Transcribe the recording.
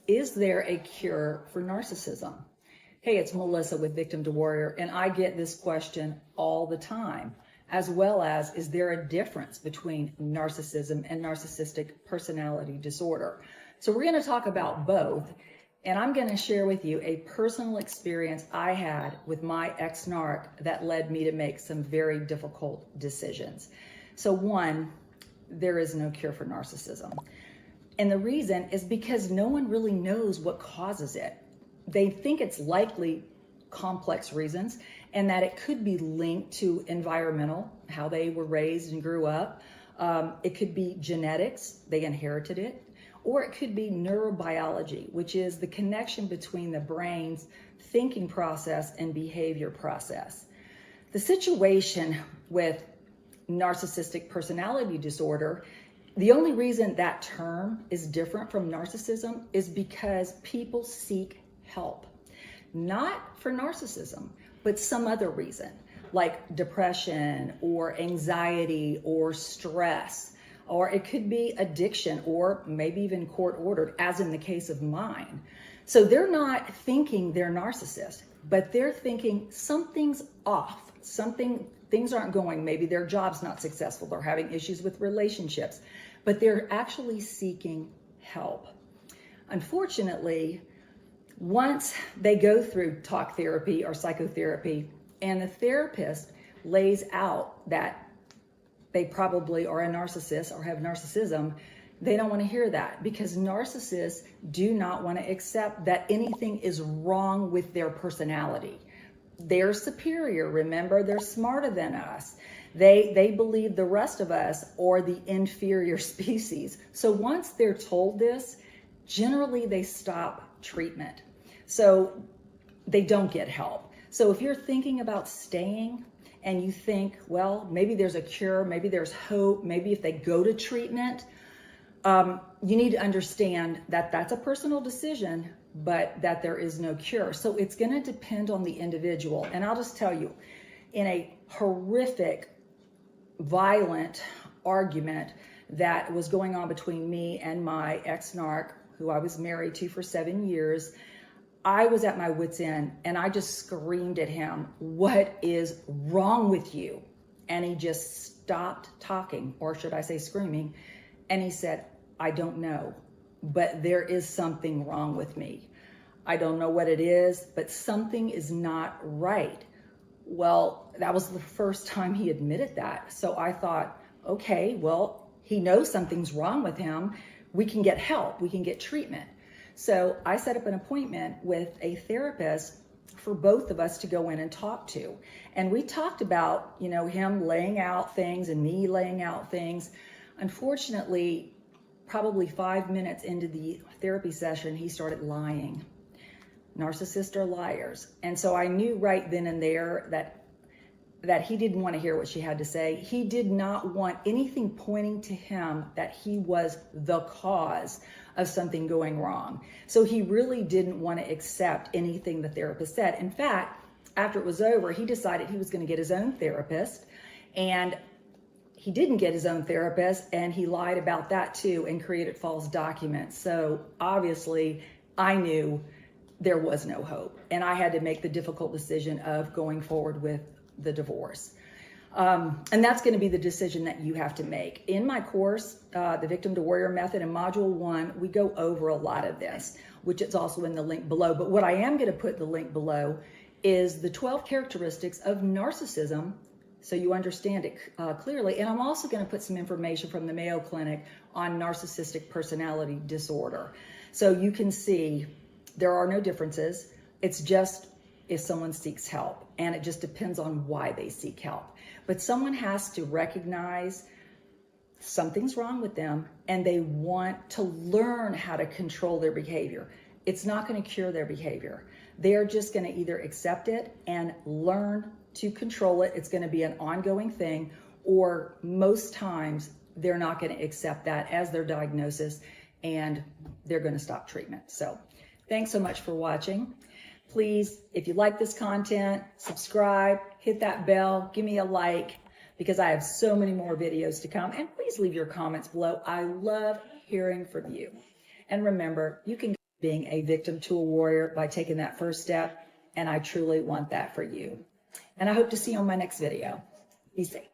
Is there a cure for narcissism? Hey, it's Melissa with Victim to Warrior, and I get this question all the time, as well as, is there a difference between narcissism and narcissistic personality disorder? So we're going to talk about both, and I'm going to share with you a personal experience I had with my ex-narc that led me to make some very difficult decisions. So one, there is no cure for narcissism. And the reason is because no one really knows what causes it. They think it's likely complex reasons and that it could be linked to environmental, how they were raised and grew up. It could be genetics, they inherited it, or it could be neurobiology, which is the connection between the brain's thinking process and behavior process. The situation with narcissistic personality disorder, the only reason that term is different from narcissism is because people seek help, not for narcissism, but some other reason, like depression or anxiety or stress, or it could be addiction or maybe even court ordered, as in the case of mine. So they're not thinking they're narcissist, but they're thinking something's off, things aren't going, maybe their job's not successful, they're having issues with relationships, but they're actually seeking help. Unfortunately, once they go through talk therapy or psychotherapy and the therapist lays out that they probably are a narcissist or have narcissism, they don't want to hear that because narcissists do not want to accept that anything is wrong with their personality. They're superior. Remember, they're smarter than us. They believe the rest of us are the inferior species. So once they're told this, generally they stop treatment. So they don't get help. So if you're thinking about staying and you think, well, maybe there's a cure, maybe there's hope, maybe if they go to treatment, you need to understand that that's a personal decision, but that there is no cure. So it's going to depend on the individual. And I'll just tell you, in a horrific, violent argument that was going on between me and my ex-narc, who I was married to for 7 years, I was at my wit's end and I just screamed at him, "What is wrong with you?" And he just stopped talking, or should I say screaming, and he said, "I don't know, but there is something wrong with me. I don't know what it is, but something is not right." Well, that was the first time he admitted that. So I thought, okay, well, he knows something's wrong with him. We can get help, we can get treatment. So I set up an appointment with a therapist for both of us to go in and talk to. And we talked about, him laying out things and me laying out things. Unfortunately, probably 5 minutes into the therapy session, he started lying. Narcissists are liars. And so I knew right then and there that he didn't want to hear what she had to say. He did not want anything pointing to him that he was the cause of something going wrong. So he really didn't want to accept anything the therapist said. In fact, after it was over, he decided he was going to get his own therapist, and he didn't get his own therapist, and he lied about that too and created false documents. So obviously I knew there was no hope, and I had to make the difficult decision of going forward with the divorce. And that's going to be the decision that you have to make. In my course, the Victim to Warrior Method in Module 1, we go over a lot of this, which is also in the link below. But what I am going to put the link below is the 12 characteristics of narcissism, so you understand it clearly. And I'm also going to put some information from the Mayo Clinic on narcissistic personality disorder. So you can see there are no differences. It's just if someone seeks help, and it just depends on why they seek help. But someone has to recognize something's wrong with them and they want to learn how to control their behavior. It's not going to cure their behavior. They're just going to either accept it and learn to control it. It's going to be an ongoing thing, or most times they're not going to accept that as their diagnosis and they're going to stop treatment. So thanks so much for watching. Please, if you like this content, subscribe, hit that bell, give me a like, because I have so many more videos to come. And please leave your comments below. I love hearing from you. And remember, you can being a victim to a warrior by taking that first step. And I truly want that for you. And I hope to see you on my next video. Be safe.